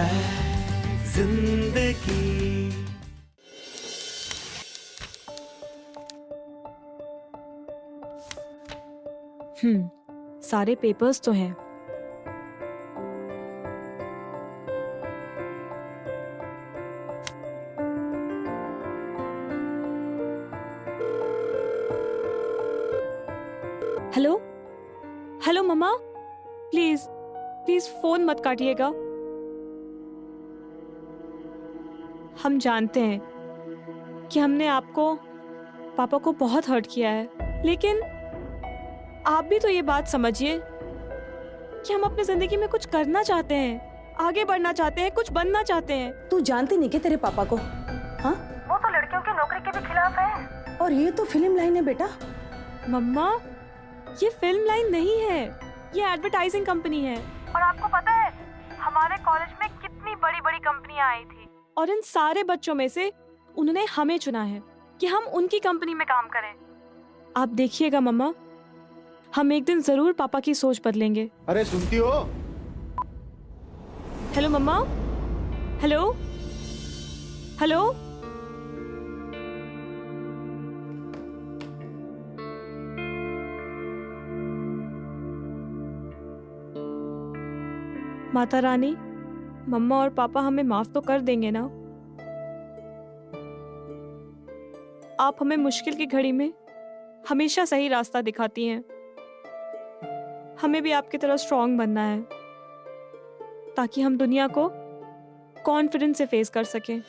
है जिंदगी। सारे पेपर्स तो हैं। हेलो हेलो मम्मा, प्लीज प्लीज फोन मत काटिएगा। हम जानते हैं कि हमने आपको, पापा को बहुत हर्ट किया है, लेकिन आप भी तो ये बात समझिए कि हम अपनी जिंदगी में कुछ करना चाहते हैं, आगे बढ़ना चाहते हैं, कुछ बनना चाहते हैं। तू जानती नहीं क्या तेरे पापा को? हाँ, वो तो लड़कियों की नौकरी के भी खिलाफ है। और ये तो फिल्म लाइन है बेटा। मम्मा, ये फिल्म लाइन नहीं है, ये एडवर्टाइजिंग कंपनी है। और आपको पता है हमारे कॉलेज में कितनी बड़ी बड़ी कंपनियां आई थी, और इन सारे बच्चों में से उन्होंने हमें चुना है कि हम उनकी कंपनी में काम करें। आप देखिएगा मम्मा, हम एक दिन जरूर पापा की सोच बदलेंगे। अरे सुनती हो? हेलो मम्मा, हेलो हेलो। माता रानी, मम्मा और पापा हमें माफ तो कर देंगे ना? आप हमें मुश्किल की घड़ी में हमेशा सही रास्ता दिखाती हैं। हमें भी आपकी तरह स्ट्रांग बनना है ताकि हम दुनिया को कॉन्फिडेंस से फेस कर सकें।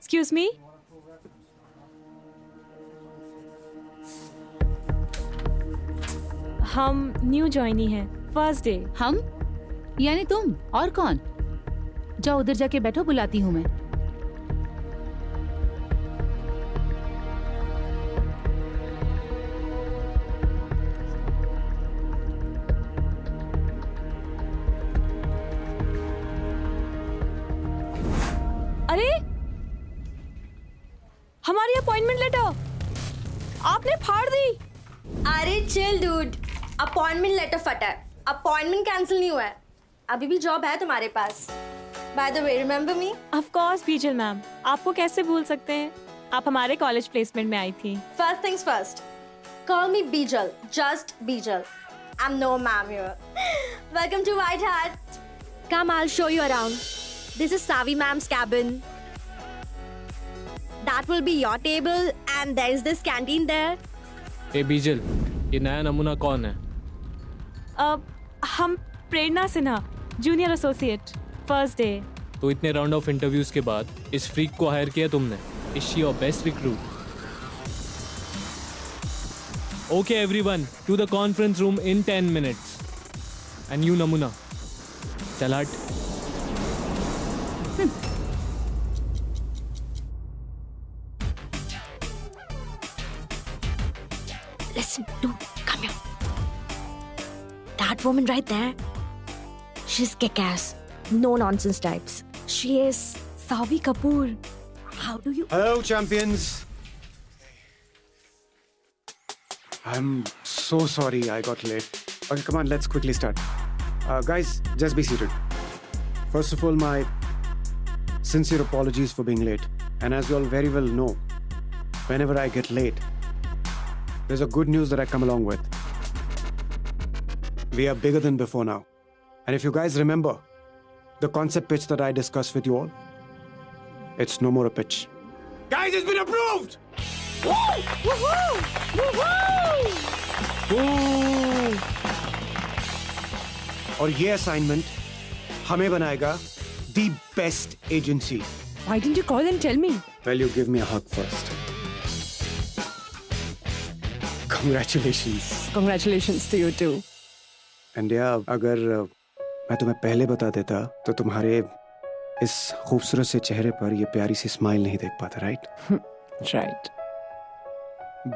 Excuse me? हम न्यू ज्वाइनी हैं, फर्स्ट डे। हम यानी तुम और कौन? जाओ उधर जाके बैठो, बुलाती हूँ मैं। अरे, हमारी अपॉइंटमेंट लेटर आपने फाड़ दी। अरे चिल डूड, अपॉइंटमेंट लेटर फटा है, अपॉइंटमेंट कैंसिल नहीं हुआ है, अभी भी जॉब है तुम्हारे पास। By the way, remember me? Of course Bijal ma'am, आपको कैसे भूल सकते हैं, आप हमारे कॉलेज प्लेसमेंट में आई थी। First things first, call me Bijal, just Bijal. I am no ma'am here. Welcome to White Hat. Come, I will show you around. This is Savi ma'am's cabin. That will be your table and there is this canteen there. ए बीजल, ये नया नमूना कौन है? हम Prerna Sinha, junior associate, first day. तो इतने round of interviews के बाद इस फ्रीक को हायर किया तुमने? Is she your best recruit? Okay everyone, to the conference room in 10 minutes. And you नमूना, चल हट। Listen, dude, come here. That woman right there, she's kick-ass, no nonsense types. She is Savi Kapoor. How do you? Hello, champions. I'm so sorry I got late. Okay, come on, let's quickly start. Guys, just be seated. First of all, my sincere apologies for being late. And as you all very well know, whenever I get late, there's a good news that I come along with. We are bigger than before now. And if you guys remember the concept pitch that I discussed with you all, it's no more a pitch. Guys, it's been approved! और ये assignment हमें बनाएगा the best agency. Why didn't you call and tell me? Well, you give me a hug first. Congratulations. Congratulations to you too. And yeah, अगर मैं तुम्हें पहले बता देता तो तुम्हारे इस खूबसूरत से चेहरे पर ये प्यारी सी स्माइल नहीं देख पाता, right? Right.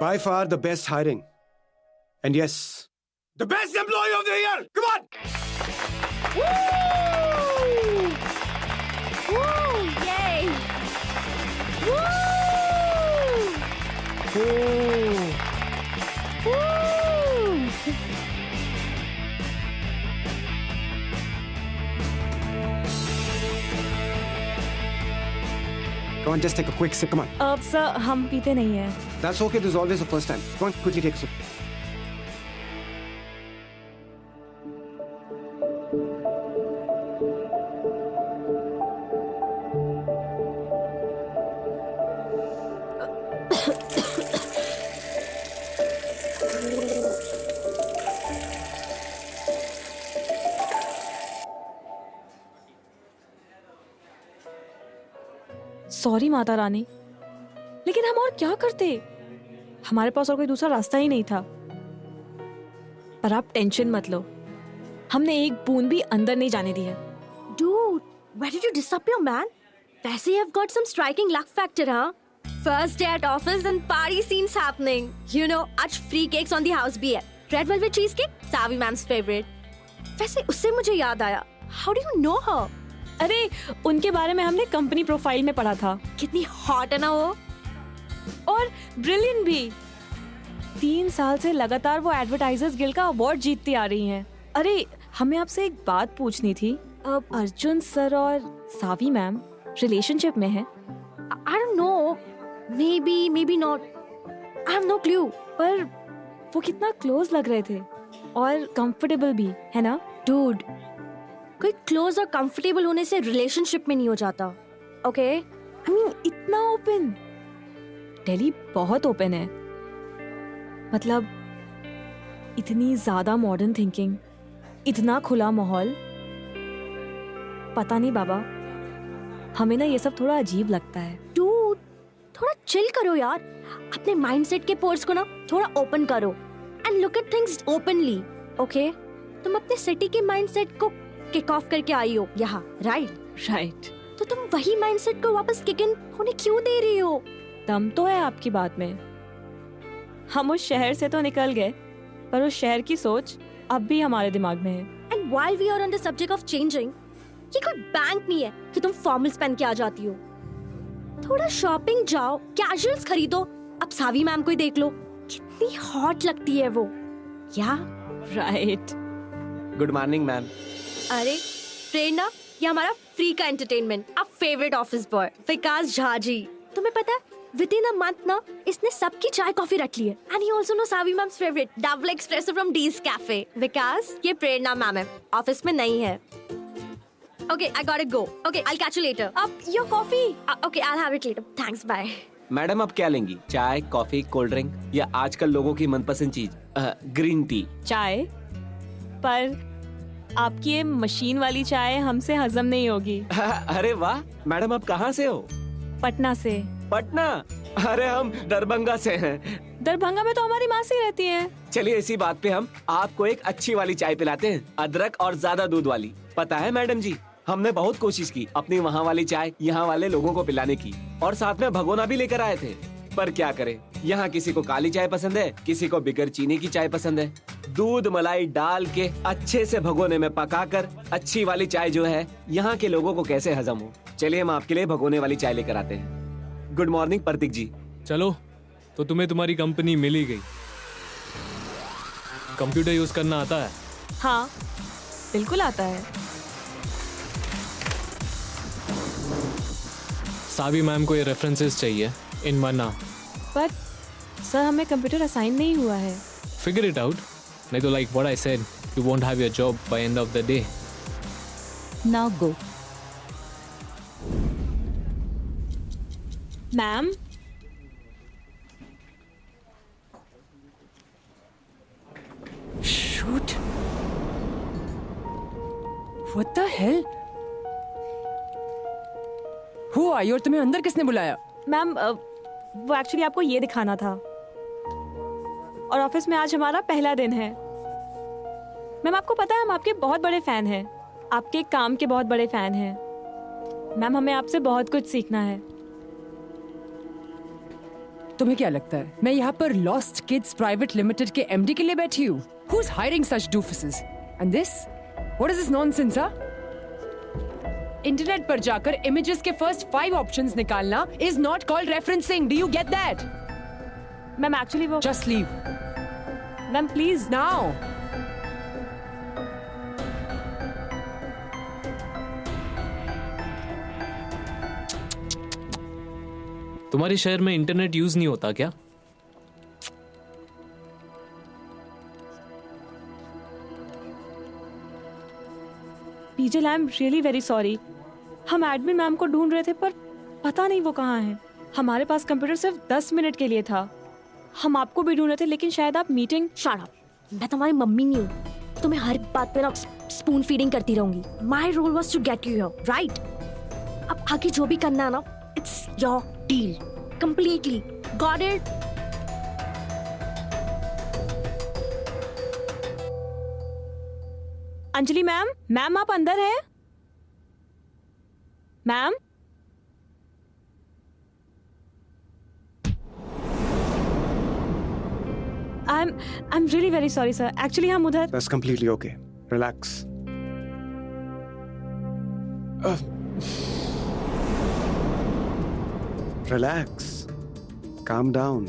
By far the best hiring. And yes, the best employee of the year. Come on. Yay! Come on, just take a quick sip. Come on. अब सर हम पीते नहीं हैं. That's okay. There's always a first time. Come on, quickly take a sip. Sorry Mata Rani, लेकिन हम और क्या करते? हमारे पास और कोई दूसरा रास्ता ही नहीं था. पर आप टेंशन मत लो, हमने एक बूंद भी अंदर नहीं जाने दी है. Dude, where did you disappear, man? वैसे you have got some striking luck factor, huh? First day at office and party scenes happening. You know, आज free cakes on the house भी है. Red velvet cheesecake, Savi ma'am's favorite. वैसे उससे मुझे याद आया. How do you know her? अरे उनके बारे में हमने कंपनी प्रोफाइल में पढ़ा था. कितनी हॉट है ना वो. और ब्रिलियंट भी. 3 साल से लगातार वो एडवर्टाइजर्स गिल्ड का अवार्ड जीतती आ रही हैं. अरे हमें आपसे एक बात पूछनी थी. अब अर्जुन सर और सावी मैम रिलेशनशिप में हैं. I don't know. Maybe not. I have no clue. पर वो कितना क्लोज लग रहे थे और कंफर्टेबल भी, है ना? Dude, कोई क्लोज और कंफर्टेबल होने से रिलेशनशिप में नहीं हो जाता. ओके? I mean, इतना ओपन. दिल्ली बहुत ओपन है. मतलब इतनी ज्यादा मॉडर्न थिंकिंग, इतना खुला माहौल. पता नहीं बाबा, हमें ना ये सब थोड़ा अजीब लगता है. Dude, थोड़ा चिल करो यार. अपने माइंडसेट के पोर्स को ना थोड़ा ओपन करो and look at things openly. Okay? तुम अपने सिटी के माइंडसेट को किक ऑफ करके आई हो यहाँ, राइट? राइट. तो तुम वही माइंडसेट को वापस किक इन होने क्यों दे रही हो? दम तो है आपकी बात में. हम उस शहर से तो निकल गए, पर उस शहर की सोच अब भी हमारे दिमाग में है. And while we are on the subject of changing, ये कोई बैंक नहीं है कि तुम फॉर्मल्स पहन के आ जाती हो. थोड़ा शॉपिंग जाओ, कैजुअल्स खरीदो. अब सावी मैम को ही देख लो, कितनी हॉट लगती है वो. क्या? राइट. Good morning ma'am. अरे प्रेरणा, ये हमारा फ्री का एंटरटेनमेंट, अब फेवरेट ऑफिस बॉय विकास झा जी. तुम्हें पता है विद इन अ मंथ ना इसने सबकी चाय कॉफी रख ली है. And he also know Savi ma'am's favourite double espresso from Dee's cafe. Vikas, ये प्रेरणा मैम है, ऑफिस में नहीं है. Okay, I gotta go. Okay, I'll catch you later. Up your coffee. Okay, I'll have it later. Thanks, bye. Madam अब क्या लेंगी? चाय, coffee, cold drink या आजकल लोगों की मनपसंद चीज ग्रीन टी? चाय. पर आपकी ये मशीन वाली चाय हमसे हजम नहीं होगी. अरे वाह मैडम, आप कहाँ से हो? पटना से. पटना? अरे हम दरभंगा से हैं. दरभंगा में तो हमारी मासी रहती है. चलिए इसी बात पे हम आपको एक अच्छी वाली चाय पिलाते हैं, अदरक और ज्यादा दूध वाली. पता है मैडम जी, हमने बहुत कोशिश की अपनी वहाँ वाली चाय यहाँ वाले लोगों को पिलाने की, और साथ में भगोना भी लेकर आए थे. पर क्या करें, यहाँ किसी को काली चाय पसंद है, किसी को बिगर चीनी की चाय पसंद है. दूध मलाई डाल के अच्छे से भगोने में पकाकर अच्छी वाली चाय जो है यहाँ के लोगों को कैसे हजम हो. चलिए हम आपके लिए भगोने वाली चाय लेकर आते हैं. गुड मॉर्निंग प्रतीक जी. चलो, तो तुम्हें तुम्हारी कंपनी मिल ही गई. कंप्यूटर यूज करना आता है? हाँ, बिल्कुल आता है. सावी मैम को ये रेफरेंसेस चाहिए इन 1 hour. पर सर हमें कंप्यूटर असाइन नहीं हुआ है. फिगर इट आउट, नहीं तो like what I said, you won't have your job by end of the day. Now go. Ma'am, Shoot. What the hell? Who are you? और तुम्हें अंदर किसने बुलाया? मैम वो एक्चुअली आपको ये दिखाना था. और ऑफिस में आज हमारा पहला दिन है. मैम आपको पता है हम आपके बहुत बड़े फैन हैं. आपके काम के बहुत बड़े फैन हैं. मैम हमें आपसे बहुत कुछ सीखना है। तुम्हें क्या लगता है मैं यहाँ पर लॉस्ट किड्स प्राइवेट लिमिटेड के एमडी के लिए बैठी हूँ? Who's hiring such doofuses? And this? What is this nonsense, huh? Internet पर जाकर इमेजेस के फर्स्ट 5 ऑप्शंस निकालना is not called referencing. Do you get that? Ma'am actually वो Just leave ma'am please now. तुम्हारे शहर में इंटरनेट यूज नहीं होता क्या? P J I am really very sorry. हम एडमिन मैम को ढूंढ रहे थे पर पता नहीं वो कहाँ हैं। हमारे पास कंप्यूटर सिर्फ 10 मिनट के लिए था। हम आपको भी ढूंढ रहे थे लेकिन शायद आप मीटिंग। शट अप, मैं तुम्हारी मम्मी नहीं हूँ। तुम्हें हर बात पे ना स्पून फीडिंग करती रहूंगी। My role was to get you here, right? अब आगे जो भी करना है ना, it's your deal completely. Got it? Anjali ma'am, ma'am आप अंदर हैं? Ma'am I am really very sorry sir. Actually हम उधर। That's completely okay. Relax. Relax. Calm down.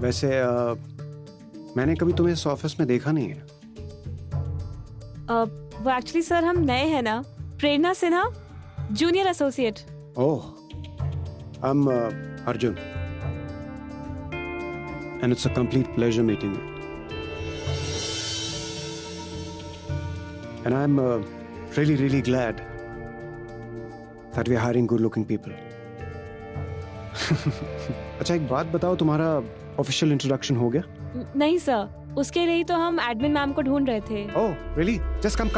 वैसे मैंने कभी तुम्हें इस ऑफिस में देखा नहीं है। वो एक्चुअली सर हम नए हैं ना। Prerna Sinha, junior associate. Oh, I'm Arjun. And it's a complete pleasure meeting you. And I'm really, really glad that we're hiring good-looking people. अच्छा एक बात बताओ, तुम्हारा ऑफिशियल इंट्रोडक्शन हो गया? नहीं सर, उसके लिए ही तो हम एडमिन मैम को ढूंढ रहे थे। Oh, really? Just come.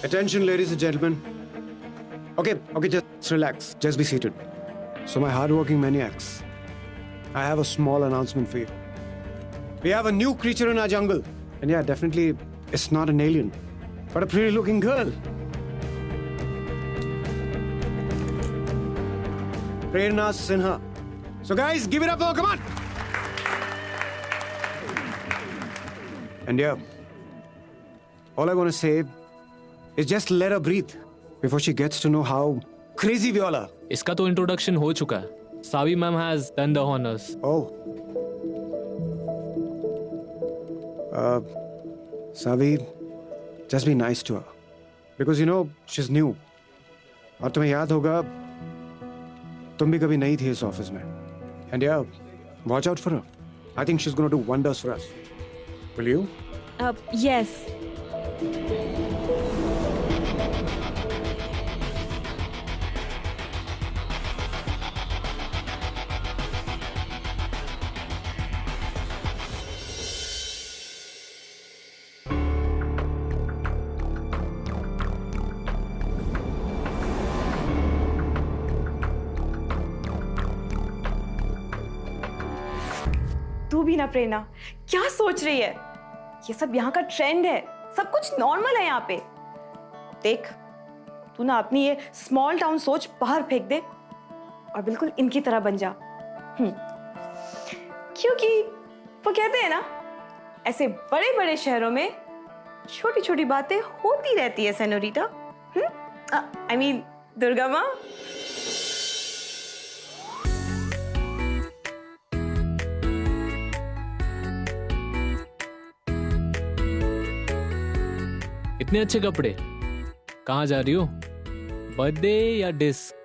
Attention, ladies and gentlemen. Okay, just relax. Just be seated. So my hardworking maniacs, I have a small announcement for you. We have a new creature in our jungle. And yeah, definitely, it's not an alien, but a pretty looking girl. Prerna Sinha. So guys, give it up for her, come on! And yeah, all I want to say is just let her breathe before she gets to know how crazy we all are. इसका तो introduction हो चुका है। Savi ma'am has done the honours. Oh. Savi, just be nice to her. Because you know, she's new. और तुम्हें याद होगा, तुम भी कभी नहीं थी इस ऑफिस में. And yeah, watch out for her. I think she's going to do wonders for us. Will you? Yes. तू भी ना प्रेरणा, क्या सोच रही है? ये सब यहाँ का ट्रेंड है, सब कुछ नॉर्मल है यहाँ पे। देख, तू ना अपनी ये स्मॉल टाउन सोच बाहर फेंक दे और बिल्कुल इनकी तरह बन जा। क्योंकि वो कहते हैं ना, ऐसे बड़े बड़े शहरों में छोटी छोटी बातें होती रहती है सेनोरिटा। आई मीन दुर्गा माँ। इतने अच्छे कपड़े कहाँ जा रही हो? बर्थडे या डिस्क?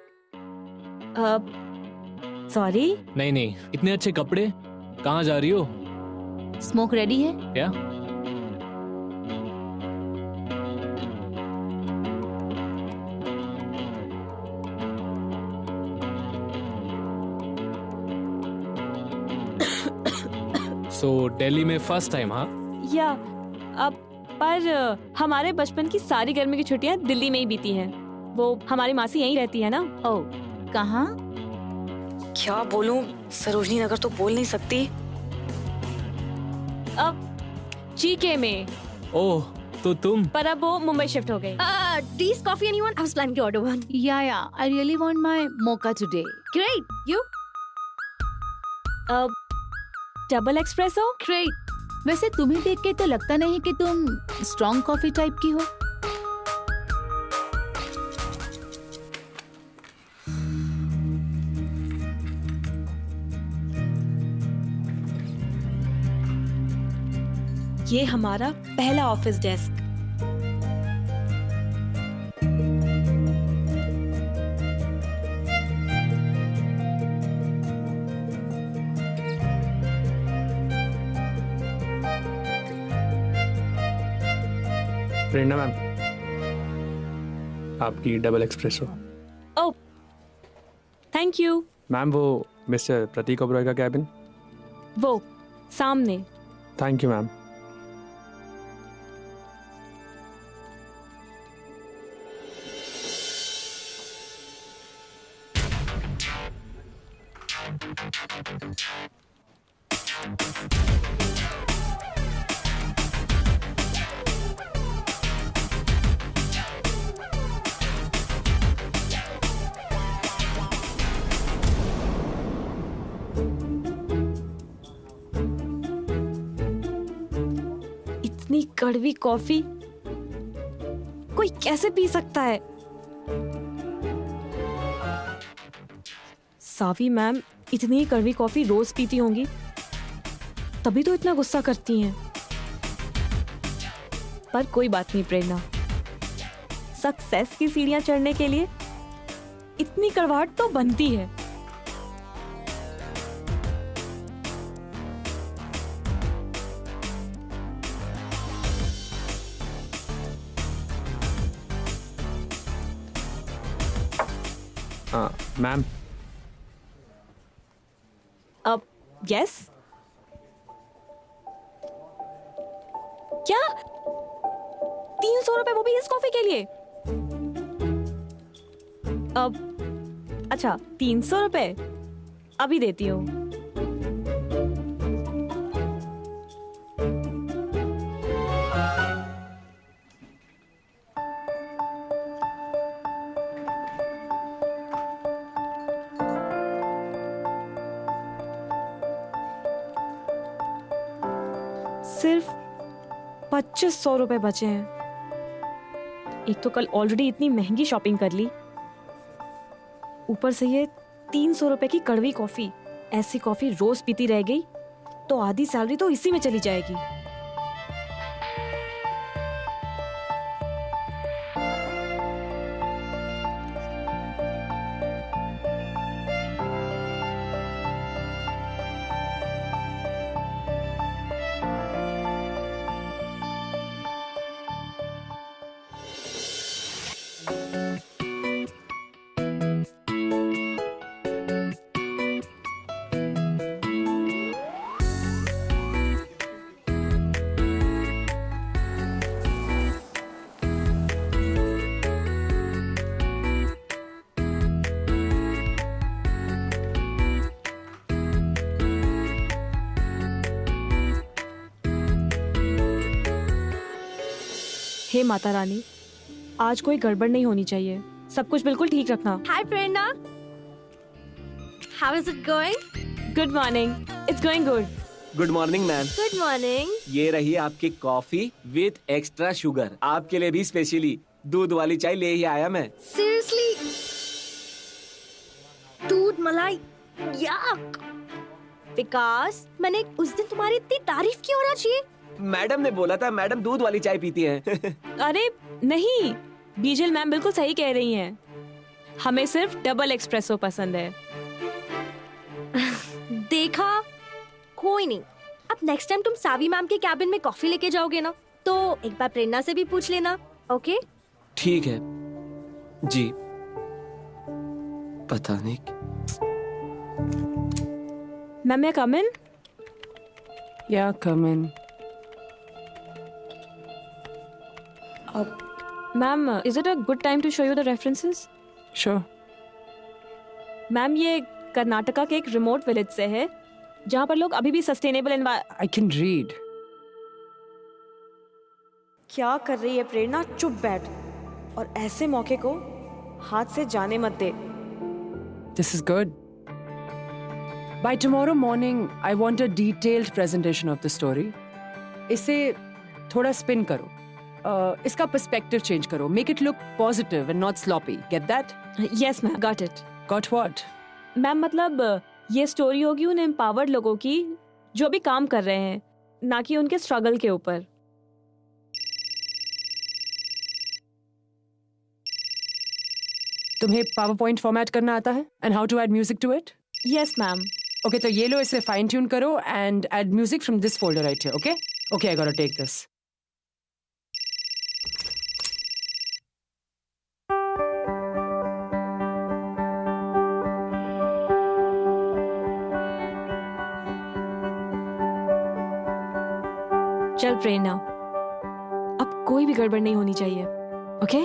सॉरी। नहीं, इतने अच्छे कपड़े कहाँ जा रही हो? स्मोक रेडी है क्या? सो दिल्ली में फर्स्ट टाइम? हाँ या अब पर हमारे बचपन की सारी गर्मी की छुट्टियां दिल्ली में ही बीती हैं। वो हमारी मासी यहीं रहती है ना। ओह, कहाँ? क्या बोलूं, सरोजनी नगर तो बोल नहीं सकती। अब जीके में। ओह, तो तुम पर अब वो मुंबई शिफ्ट हो गई। Tea's coffee, anyone? I was planning to order one. या I really want my mocha today. Great. You? Double espresso. Great. वैसे तुम्हें देख के तो लगता नहीं कि तुम स्ट्रॉन्ग कॉफी टाइप की हो। ये हमारा पहला ऑफिस डेस्क। प्रेरणा मैम, आपकी double espresso. Oh, thank you. Ma'am वो मिस्टर प्रतीक ओबरॉय का कैबिन। वो सामने। Thank you ma'am. इतनी कड़वी कॉफी कोई कैसे पी सकता है? सावी मैम इतनी कड़वी कॉफी रोज पीती होंगी, तभी तो इतना गुस्सा करती हैं। पर कोई बात नहीं प्रेरणा, सक्सेस की सीढ़ियां चढ़ने के लिए इतनी कड़वाहट तो बनती है। मैम, अब यस, क्या 300 रुपए वो भी इस कॉफी के लिए? अब अच्छा 300 रुपए अभी देती हूँ। सिर्फ 2500 रुपए बचे हैं। एक तो कल ऑलरेडी इतनी महंगी शॉपिंग कर ली, ऊपर से ये 300 रुपए की कड़वी कॉफी। ऐसी कॉफी रोज पीती रह गई तो आधी सैलरी तो इसी में चली जाएगी। हे माता रानी, आज कोई गड़बड़ नहीं होनी चाहिए, सब कुछ बिल्कुल ठीक रखना। Hi, Prerna. How is it going? Good morning, it's going good. Good morning ma'am. Good morning. ये रही आपकी कॉफी विद एक्स्ट्रा शुगर। आपके लिए भी स्पेशली दूध वाली चाय ले ही आया मैं। Seriously? दूध मलाई? Yuck. विकास, मैंने उस दिन तुम्हारी इतनी तारीफ क्यों होना चाहिए? मैडम ने बोला था मैडम दूध वाली चाय पीती हैं। अरे नहीं, बीजल मैम बिल्कुल सही कह रही हैं। हमें सिर्फ डबल एक्सप्रेसो पसंद है। देखा, कोई नहीं। अब नेक्स्ट टाइम तुम सावी मैम के कैबिन में कॉफी लेके जाओगे ना, तो एक बार प्रेरणा से भी पूछ लेना, ओके? ठीक है जी। पता नहीं। मैम मैं come in? Yeah, come in. Ma'am is it a good time to show you the references? Sure. Ma'am ये कर्नाटका के एक रिमोट विलेज से है, जहाँ पर लोग अभी भी सस्टेनेबल I can read. क्या कर रही है प्रेरणा? चुप बैठ और ऐसे मौके को हाथ से जाने मत दे। This is good. By tomorrow morning, I want a detailed presentation of the story. इसे थोड़ा spin करो. इसका perspective change करो. Make it look positive and not sloppy. Get that? Yes ma'am, got it. Got what? Ma'am मतलब ये story होगी उन empowered लोगों की जो भी काम कर रहे हैं, ना कि उनके स्ट्रगल के ऊपर। तुम्हें PowerPoint format करना आता है? And how to add music to it? Yes ma'am. Okay, तो ये लो, इसे fine tune करो and add music from this folder right here. Okay? Okay, I gotta take this. चल प्रेरणा, अब कोई भी गड़बड़ नहीं होनी चाहिए, okay?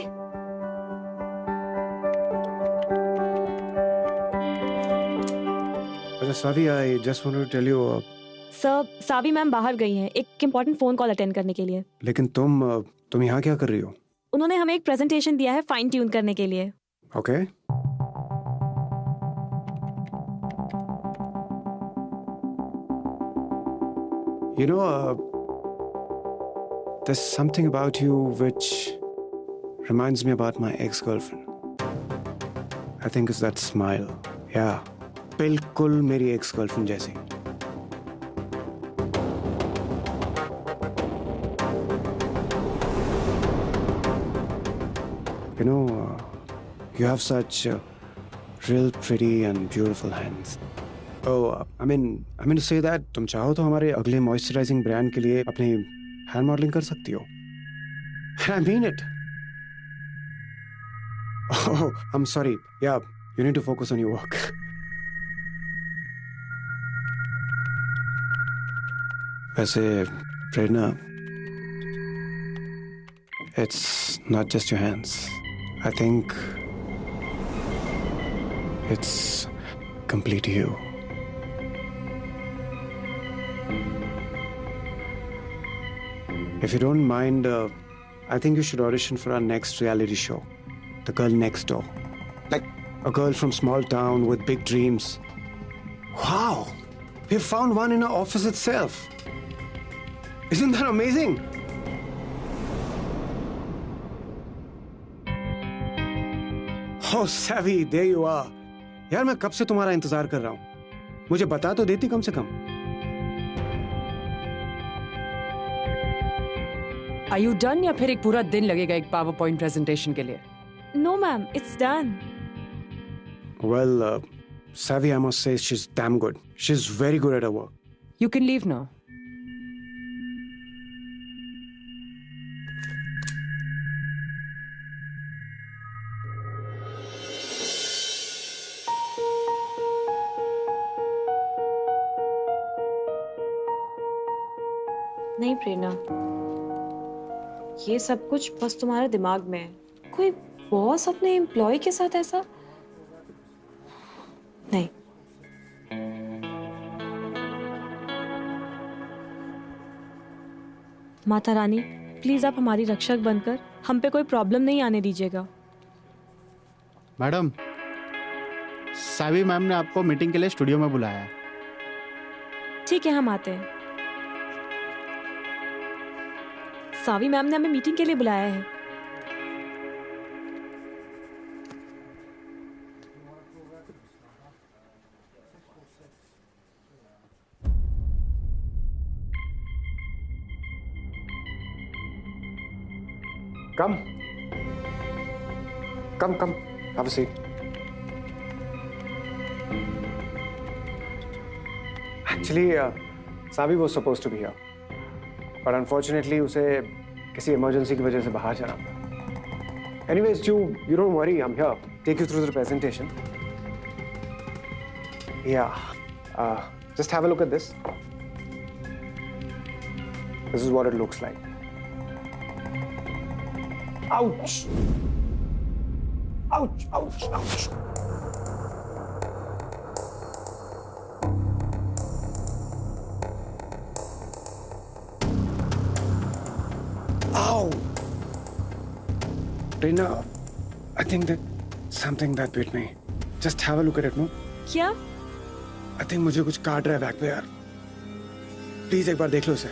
Savi, I just wanted to tell you. Sir, Savi ma'am बाहर गई हैं एक इम्पोर्टेंट फोन कॉल अटेंड करने के लिए। लेकिन तुम यहाँ क्या कर रही हो? उन्होंने हमें एक प्रेजेंटेशन दिया है फाइन ट्यून करने के लिए। Okay. You know, there's something about you which reminds me about my ex-girlfriend. I think it's that smile. Yeah. बिल्कुल मेरी ex-girlfriend जैसी. You know, you have such real pretty and beautiful hands. Oh, I mean to say that तुम चाहो तो हमारे अगले moisturising brand के लिए अपनी हैंड मॉडलिंग कर सकती हो. I mean it. Oh, I'm sorry. Yeah, you need to focus on your work. वैसे प्रेरणा, it's not just your hands. I think it's complete you. If you don't mind, I think you should audition for our next reality show, The Girl Next Door. Like a girl from small town with big dreams. Wow! We found one in our office itself. Isn't that amazing? Oh, Savvy, there you are. यार मैं कब से तुम्हारा इंतजार कर रहा हूँ. मुझे बता तो देती कम से कम. Are you done या फिर एक पूरा दिन लगेगा एक PowerPoint presentation के लिए? No ma'am, it's done. Well, Savvy, I must say she's damn good. She's very good at her work. You can leave now. नहीं प्रेरणा, ये सब कुछ बस तुम्हारे दिमाग में है। कोई बॉस अपने एम्प्लॉय के साथ ऐसा नहीं। माता रानी, प्लीज आप हमारी रक्षक बनकर हम पे कोई प्रॉब्लम नहीं आने दीजिएगा। मैडम, सावी मैम ने आपको मीटिंग के लिए स्टूडियो में बुलाया है। ठीक है, हम आते हैं। सावी मैम ने हमें मीटिंग के लिए बुलाया है। Come. Come. Have a seat. Actually, Savi was supposed to be here. But unfortunately, उसे किसी emergency की वजह से बाहर जाना पड़ा. Anyways, you don't worry. I'm here. Take you through the presentation. Yeah. Just have a look at this. This is what it looks like. Ouch! Ouch! Ow! Reena, I think that something that bit me. Just have a look at it, no? क्या? I think मुझे कुछ काट रहा है back पे यार. Please एक बार देख लो उसे.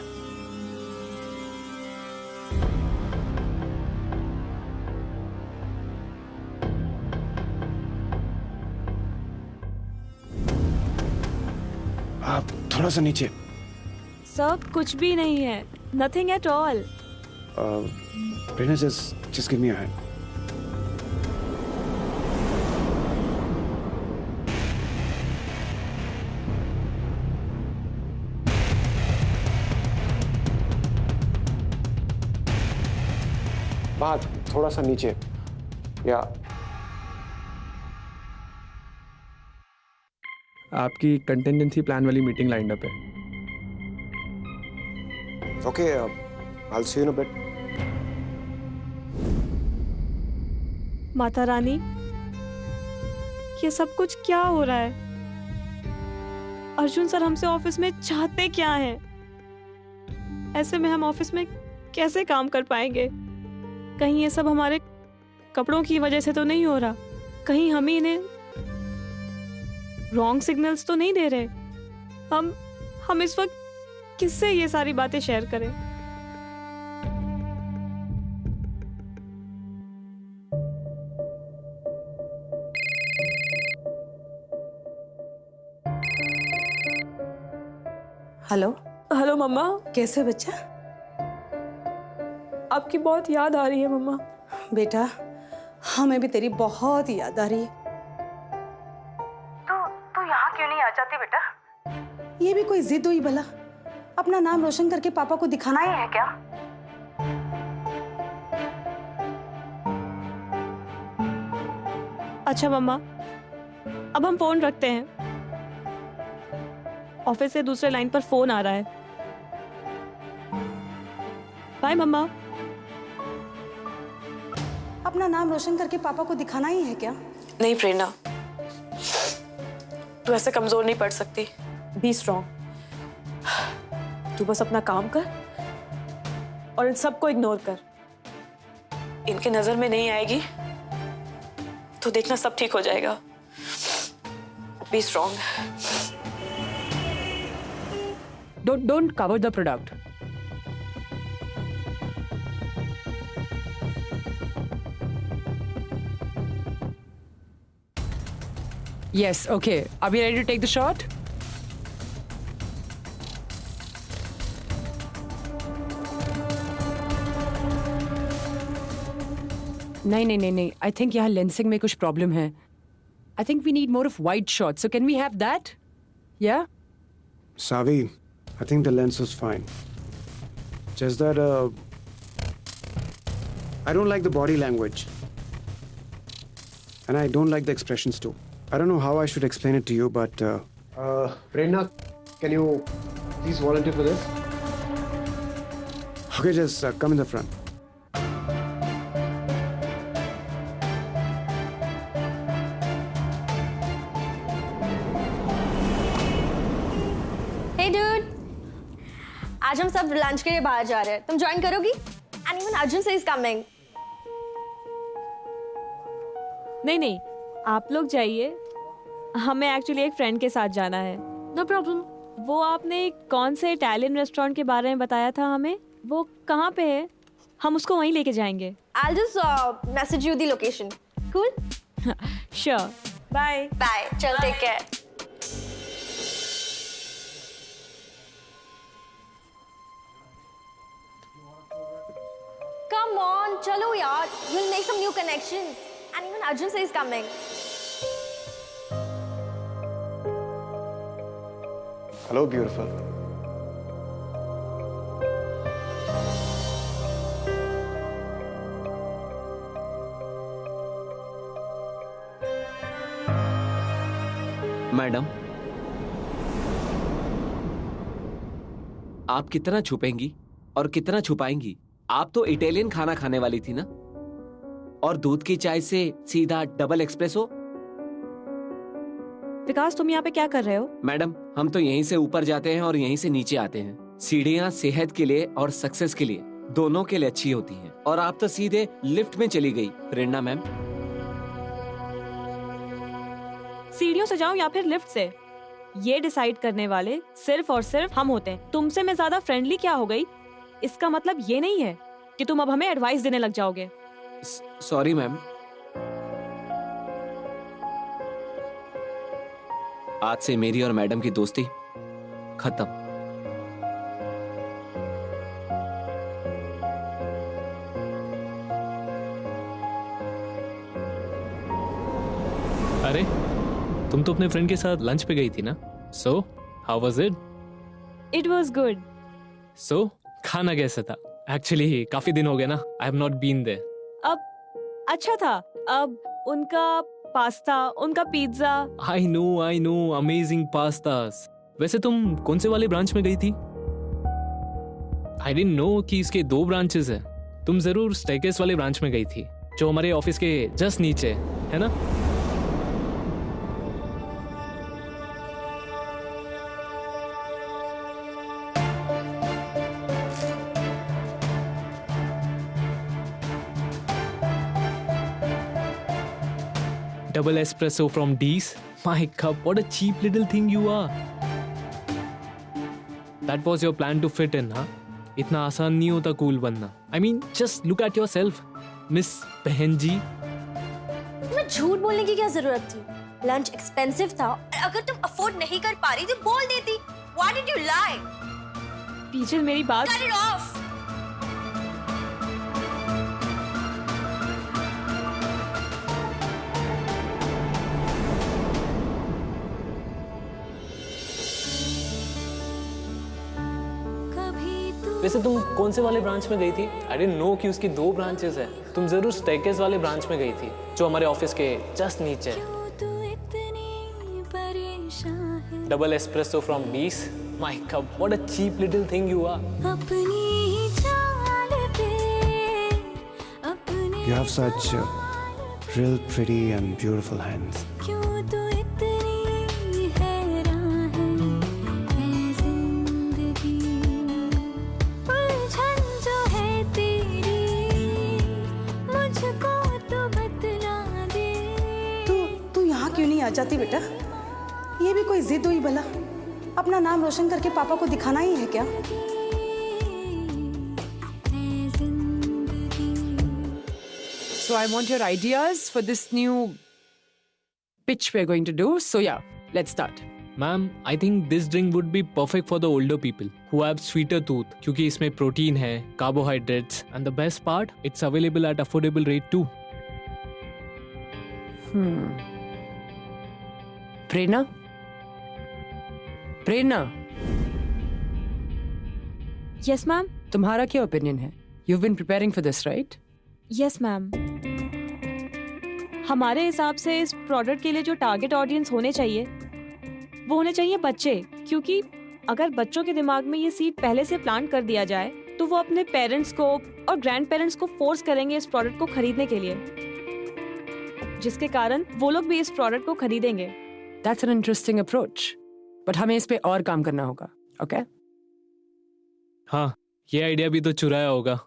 आप थोड़ा सा नीचे. सब कुछ भी नहीं है. Nothing at all. Reena, just give me a hand. बात थोड़ा सा नीचे. या आपकी कंटिजेंसी प्लान वाली मीटिंग लाइंड अप है. okay, I'll see you in a bit. Mata Rani, ये सब कुछ क्या हो रहा है? अर्जुन सर हमसे ऑफिस में चाहते क्या हैं? ऐसे में हम ऑफिस में कैसे काम कर पाएंगे? कहीं ये सब हमारे कपड़ों की वजह से तो नहीं हो रहा? कहीं हम ही इन्हें रॉन्ग सिग्नल्स तो नहीं दे रहे? हम इस वक्त किससे ये सारी बातें शेयर करें? हेलो, हेलो मम्मा, कैसे बच्चा? आपकी बहुत याद आ रही है मम्मा. बेटा, हमें भी तेरी बहुत याद आ रही है. तू यहाँ क्यों नहीं आ जाती बेटा? ये भी कोई जिद हुई भला? अपना नाम रोशन करके पापा को दिखाना ही है क्या? अच्छा मम्मा, अब हम फोन रखते हैं. ऑफिस से दूसरे लाइन पर फोन आ रहा है. बाय मम्मा. अपना नाम रोशन करके पापा को दिखाना ही है क्या? नहीं प्रेरणा, तू ऐसे कमजोर नहीं पड़ सकती. Be strong. तू बस अपना काम कर और इन सबको इग्नोर कर. इनके नजर में नहीं आएगी तो देखना सब ठीक हो जाएगा. Be strong. Don't cover the product. Yes, okay. Are we ready to take the shot? नहीं. I think यहाँ lensing में कुछ problem है. I think we need more of wide shots. So can we have that? Yeah? Savi, I think the lens was fine. Just that I don't like the body language. And I don't like the expressions too. I don't know how I should explain it to you, but Reena, can you please volunteer for this? Okay, just come in the front. Hey dude, आज हम सब lunch के लिए बाहर जा रहे हैं. तुम ज्वाइन करोगी? And even Arjun sir is coming. नहीं, आप लोग जाइए. हमें एक्चुअली एक फ्रेंड के साथ जाना है. No problem. वो आपने कौन से इटालियन रेस्टोरेंट के बारे में बताया था हमें? वो कहाँ पे है? हम उसको वहीं लेके जाएंगे. I'll just message you the location. Cool? Sure. Bye. Bye. चल take care. Come on, chalo yaar. You'll make some new connections. And even Arjun sir is coming. Hello, beautiful. Madam, आप कितना छुपेंगी और कितना छुपाएंगी? आप तो इटालियन खाना खाने वाली थी ना? और दूध की चाय से सीधा डबल एक्सप्रेसो? विकास, तुम यहाँ पे क्या कर रहे हो? मैडम, हम तो यहीं से ऊपर जाते हैं और यहीं से नीचे आते हैं. सीढ़ियाँ सेहत के लिए और सक्सेस के लिए. दोनों के लिए अच्छी होती हैं। और आप तो सीधे लिफ्ट में चली गई प्रेरणा मैम। सीढ़ियों से जाऊं या फिर लिफ्ट से, ये डिसाइड करने वाले सिर्फ और सिर्फ हम होते हैं। तुमसे मैं ज्यादा फ्रेंडली क्या हो गई, इसका मतलब ये नहीं है कि तुम अब हमें एडवाइस देने लग जाओगे। Sorry ma'am. आज से मेरी और मैडम की दोस्ती खत्म। अरे तुम तो अपने फ्रेंड के साथ लंच पे गई थी ना? So how was it? It was good. So खाना कैसा था? एक्चुअली काफी दिन हो गए ना, I have not been there. अब अच्छा था। अब उनका पास्ता, उनका pizza. I know amazing pastas. वैसे तुम कौन से वाले ब्रांच में गई थी? आई डिडंट नो कि इसके 2 ब्रांचेस है। तुम जरूर स्टेकेस वाले ब्रांच में गई थी, जो हमारे ऑफिस के जस्ट नीचे है ना? Double espresso from D's. My cup, what a cheap little thing you are. That was your plan to fit in, huh? इतना आसान नहीं होता कूल बनना. I mean, just look at yourself, Miss बहन जी. तुम्हें झूठ बोलने की क्या जरूरत थी? लंच एक्सपेंसिव था और अगर तुम अफोर्ड नहीं कर पा रही तो बोल देती. Why did you lie? पीछे मेरी बात। Cut it off. वैसे तुम कौन से वाले ब्रांच में गई थी? आई डिडंट नो कि उसकी 2 ब्रांचेस है। तुम जरूर स्टेकेस वाले ब्रांच में गई थी, जो हमारे ऑफिस के जस्ट नीचे है। Double espresso from Dee's. My cup, what a cheap little thing you are. You have such real pretty and beautiful hands. क्यों नहीं आ जाती बेटा? ये भी कोई जिद हुई भला? अपना नाम रोशन करके पापा को दिखाना ही है क्या? So I want your ideas for this new pitch we're going to do. So yeah, let's start. Ma'am, I think this drink would be perfect for the older people who have sweeter tooth, क्योंकि इसमें protein है, carbohydrates, and the best part, it's available at affordable rate too. Prerna, Prerna, yes ma'am. तुम्हारा क्या opinion है? You've been preparing for this, right? Yes ma'am. हमारे हिसाब से इस प्रोडक्ट के लिए जो टारगेट ऑडियंस होने चाहिए वो होने चाहिए बच्चे, क्योंकि अगर बच्चों के दिमाग में ये सीड पहले से प्लांट कर दिया जाए तो वो अपने पेरेंट्स को और ग्रैंड पेरेंट्स को फोर्स करेंगे इस प्रोडक्ट को खरीदने के लिए, जिसके कारण वो लोग भी इस प्रोडक्ट को खरीदेंगे। That's an interesting approach. But हमें इस पे और काम करना होगा, okay? हाँ, ये आइडिया भी तो चुराया होगा.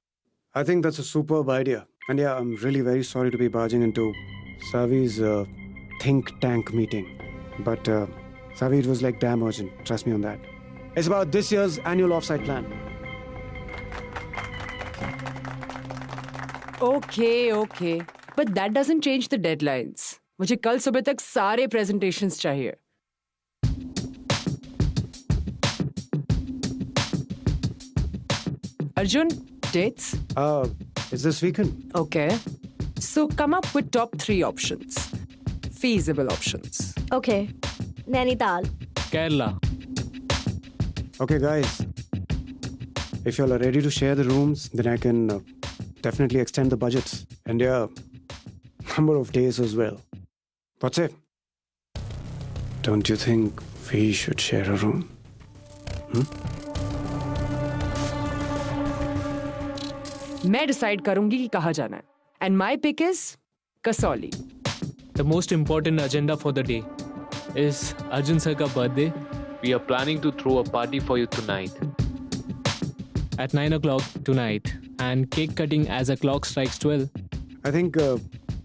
I think that's a superb idea. And yeah, I'm really very sorry to be barging into Savi's think tank meeting. But Savi, it was like damn urgent. Trust me on that. It's about this year's annual offsite plan. Okay. But that doesn't change the deadlines. मुझे कल सुबह तक सारे presentations चाहिए. Arjun, dates? It's this weekend. Okay. So come up with top 3 options. Feasible options. Okay. Nainital. Kerala. Okay, guys. If y'all are ready to share the rooms, then I can definitely extend the budgets. And yeah, number of days as well. What's it? Don't you think we should share a room? मैं decide करूंगी कि कहाँ जाना है. And my pick is Kasauli. The most important agenda for the day is Arjun sir ka birthday. We are planning to throw a party for you tonight. At 9 o'clock tonight and cake cutting as a clock strikes 12. I think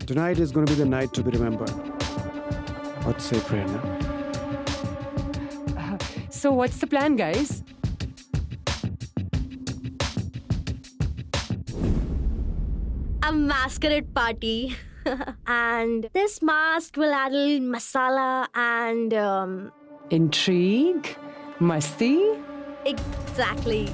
tonight is going to be the night to be remembered. What say, Prerna? So what's the plan, guys? A masquerade party. And this mask will add a little masala and Intrigue? Masti? exactly.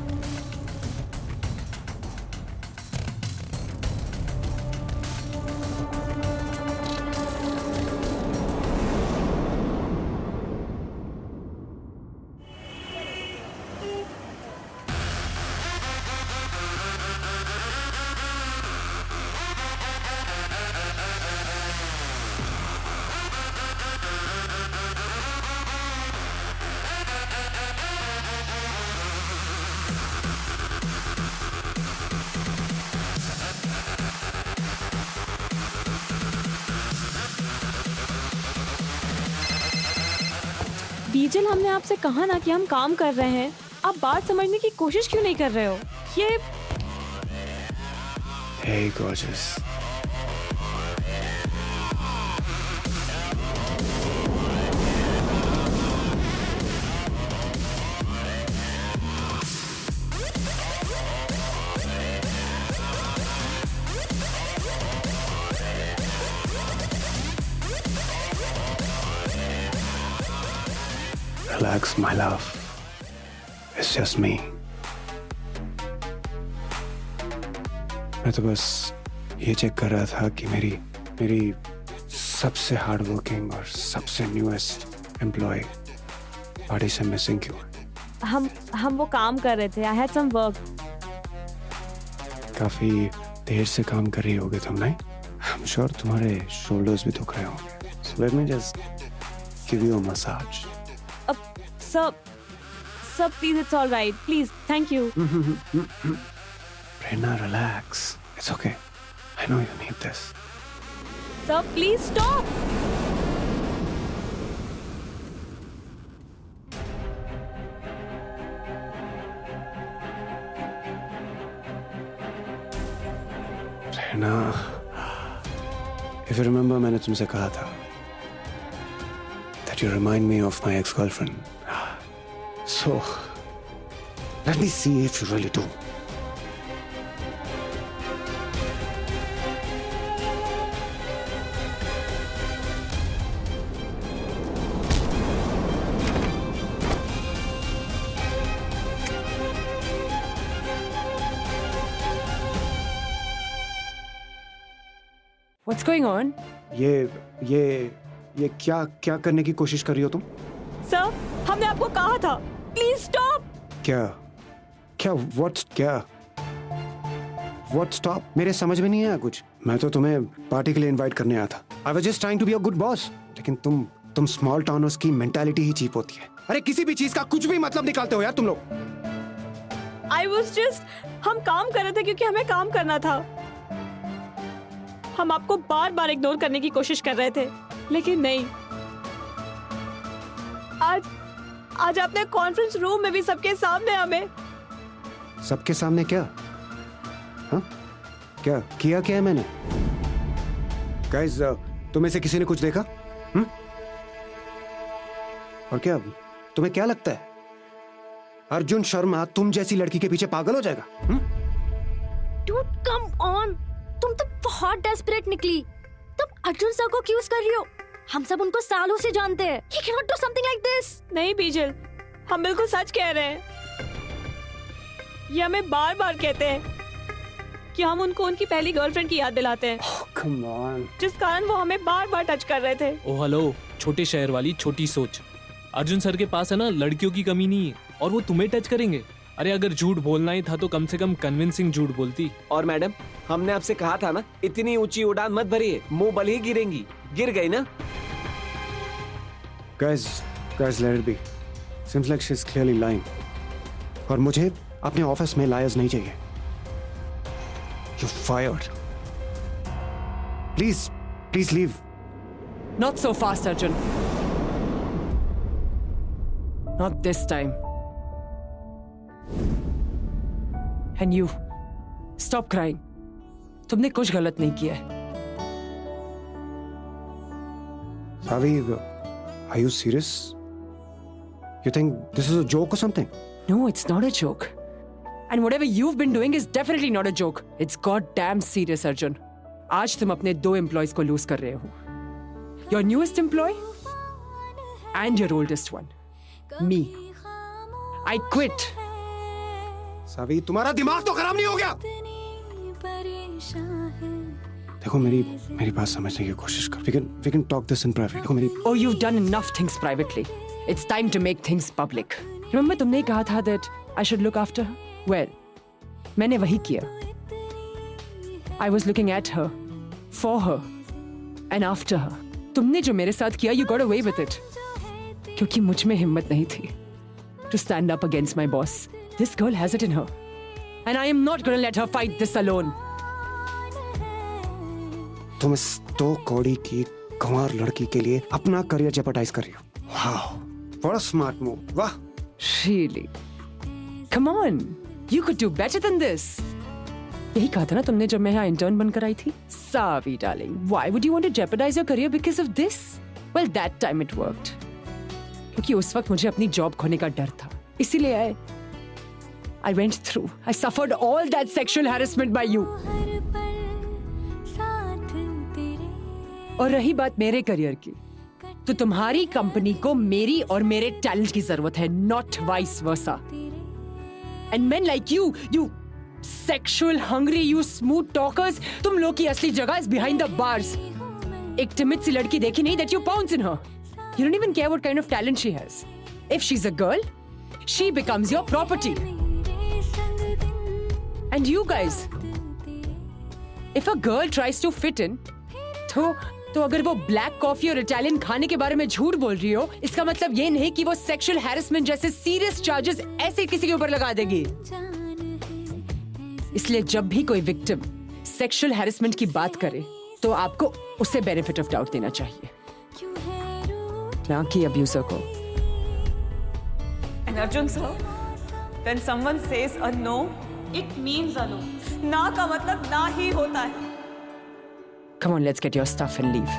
बीजल, हमने आपसे कहा ना कि हम काम कर रहे हैं। आप बात समझने की कोशिश क्यों नहीं कर रहे हो? ये Hey, gorgeous. Relax, my love. It's just me. मैं तो बस ये चेक कर रहा था कि मेरी सबसे हार्ड वर्किंग और सबसे न्यूएस्ट एम्प्लॉय पार्टी से मिसिंग क्यों है? हम वो काम कर रहे थे। I had some work. काफी देर से काम कर रही होगी तुम, नहीं? I'm sure तुम्हारे शोल्डर्स भी दुख रहे होंगे। So let me just give you a massage. Sir, please, it's all right. Please, thank you. Prerna, relax. It's okay. I know you need this. Sir, please stop. Prerna, if you remember, मैंने तुमसे कहा था that you remind me of my ex-girlfriend. So, let me see if you really do. What's going on? ये क्या करने की कोशिश कर रही हो तुम? सर, हमने आपको कहा था। Please stop. क्या व्हाट स्टॉप? मेरे समझ में नहीं आया कुछ। मैं तो तुम्हें पार्टी के लिए इनवाइट करने आया था। I was just trying to be a good boss. लेकिन तुम स्मॉल टाउनर्स की मेंटालिटी ही चीप होती है। अरे किसी भी चीज का कुछ भी मतलब निकालते हो यार तुम लोग। आई वॉज जस्ट, हम काम कर रहे थे क्योंकि हमें काम करना था। हम आपको बार बार इग्नोर करने की कोशिश कर रहे थे, लेकिन नहीं। आज आपने कॉन्फ्रेंस रूम में भी सबके सामने हमें। सबके सामने क्या? हाँ? क्या किया है मैंने? गाइस, तुम्हें से किसी ने कुछ देखा? और क्या तुम्हें क्या लगता है अर्जुन शर्मा तुम जैसी लड़की के पीछे पागल हो जाएगा? Dude, come on. तुम तो बहुत डेस्परेट निकली। तुम अर्जुन सर को एक्यूज कर रही हो। हम सब उनको सालों से जानते हैं। He cannot do something like this. नहीं बीजल, हम बिल्कुल सच कह रहे हैं। ये हमें बार बार कहते हैं कि हम उनको उनकी पहली गर्लफ्रेंड की याद दिलाते हैं। Come on. जिस कारण वो हमें बार बार टच कर रहे थे। ओ हेलो, छोटे शहर वाली छोटी सोच। अर्जुन सर के पास है ना लड़कियों की कमी नहीं है, और वो तुम्हें टच करेंगे। अरे अगर झूठ बोलना ही था तो कम से कम कन्विंसिंग झूठ बोलती। और मैडम, हमने आपसे कहा था ना, इतनी ऊंची उड़ान मत भरिए, मुंह बल ही गिरेंगी। गिर गई ना। Guys, let it be. Seems like she's clearly lying. और मुझे अपने ऑफिस में लायर्स नहीं चाहिए। You're fired. Please leave. Not so fast, Arjun. Not this time. And you, stop crying. तुमने कुछ गलत नहीं किया है. Savi, are you serious? You think this is a joke or something? No, it's not a joke. And whatever you've been doing is definitely not a joke. It's goddamn serious, Arjun. आज तुम अपने 2 employees को loose कर रहे हो. Your newest employee and your oldest one. Me. I quit. सावी, तुम्हारा दिमाग तो खराब नहीं हो गया? देखो मेरी बात समझने की कोशिश कर. We can talk this in private. देखो मेरी. Oh, you've done enough things privately. It's time to make things public. Remember तुमने कहा था that I should look after her? Well, मैंने वही किया. I was looking at her, for her, and after her. तुमने जो मेरे साथ किया, you got away with it. क्योंकि मुझ में हिम्मत नहीं थी to stand up against my boss. This girl has it in her. And I am not going to let her fight this alone. तुम इस 2 कौड़ी की गंवार लड़की के लिए अपना करियर जेपरडाइज कर रही हो. Wow, what a smart move. वाह. Really? Come on, you could do better than this. यही कहा था ना तुमने जब मैं यहाँ इंटर्न बनकर आई थी. Savi, darling, why would you want to jeopardize your career because of this? Well, that time it worked. क्योंकि उस वक्त मुझे अपनी जॉब खोने का डर था. इसीलिए I went through. I suffered all that sexual harassment by you. और रही बात मेरे करियर की, तो तुम्हारी कंपनी को मेरी और मेरे टैलेंट की जरूरत है, not vice versa. And men like you sexual hungry, you smooth talkers, तुम लोग की असली जगह is behind the bars. एक timid सी लड़की देखी नहीं that you pounce in her. You don't even care what kind of talent she has. If she's a girl, she becomes your property. And you guys, if a girl tries to fit in, तो अगर वो black coffee और Italian खाने के बारे में झूठ बोल रही हो, इसका मतलब ये नहीं कि वो सेक्सुअल हैरेसमेंट जैसे सीरियस चार्जेस ऐसे किसी के ऊपर लगा देगी. इसलिए जब भी कोई विक्टिम सेक्सुअल हैरेसमेंट की बात करे, तो आपको उसे बेनिफिट ऑफ डाउट देना चाहिए, ना कि अब्यूजर को. And Arjun sir, when someone says a no, it means a no. ना का मतलब ना ही होता है. Come on, let's get your stuff and leave.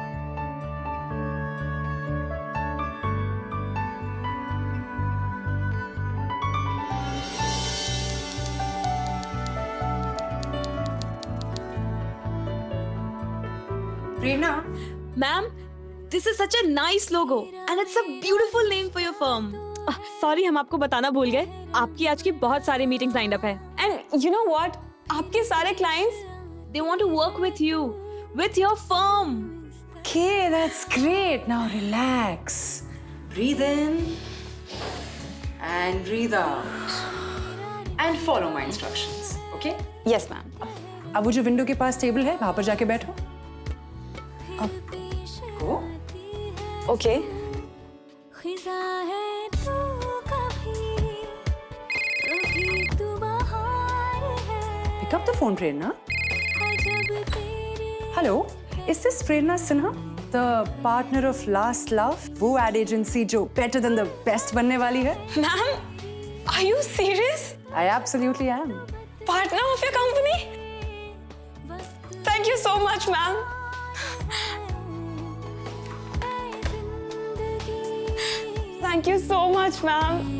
Prerna, Ma'am, this is such a nice logo and it's a beautiful name for your firm. Sorry, हम आपको बताना भूल गए. आपकी आज की बहुत सारी मीटिंग्स लाइंड अप है. and you know what? आपके सारे clients, They want to work with you, with your firm. Okay, that's great. Now relax. Breathe in and breathe out. And follow my instructions. Okay? yes ma'am. अब वो जो window के पास table है, वहां पर जाके बैठो. Go. Okay. Pick up the phone, Prerna. Hello, is this Prerna Sinha, the partner of Last Love, वो ad agency जो better than the best बनने वाली है? Ma'am, are you serious? I absolutely am. Partner of your company? Thank you so much, ma'am. Thank you so much, ma'am.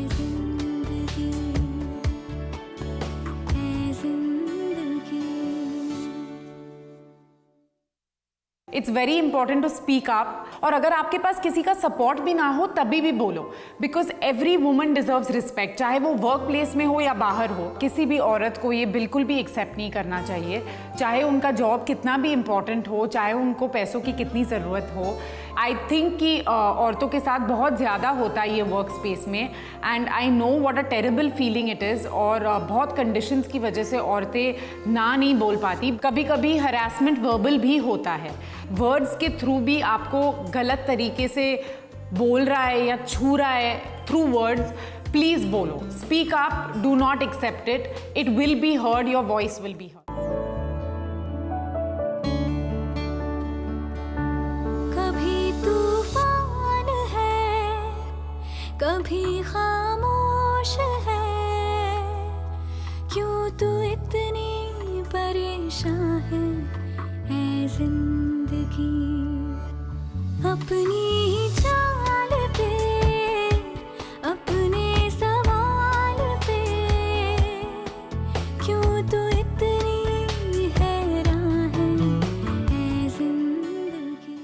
It's very important to speak up. और अगर आपके पास किसी का support भी ना हो तभी भी बोलो, because every woman deserves respect, चाहे वो वर्क प्लेस में हो या बाहर हो. किसी भी औरत को ये बिल्कुल भी एक्सेप्ट नहीं करना चाहिए, चाहे उनका जॉब कितना भी इंपॉर्टेंट हो, चाहे उनको पैसों की कितनी ज़रूरत हो. आई थिंक कि औरतों के साथ बहुत ज़्यादा होता है ये वर्क स्पेस में, and I know what a terrible feeling it is. और बहुत कंडीशंस की वजह से औरतें ना नहीं बोल पाती. कभी कभी हरासमेंट वर्बल भी होता है, वर्ड्स के थ्रू भी आपको गलत तरीके से बोल रहा है या छू रहा है थ्रू वर्ड्स. प्लीज बोलो, speak up, do not accept it. It will be heard, your voice will be heard. कभी तूफान है, कभी खामोश है, क्यों तू इतनी जिंदगी अपनी ही चाल पे, अपने सवाल पे, क्यों तू इतनी हैरान है जिंदगी।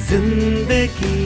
जिंदगी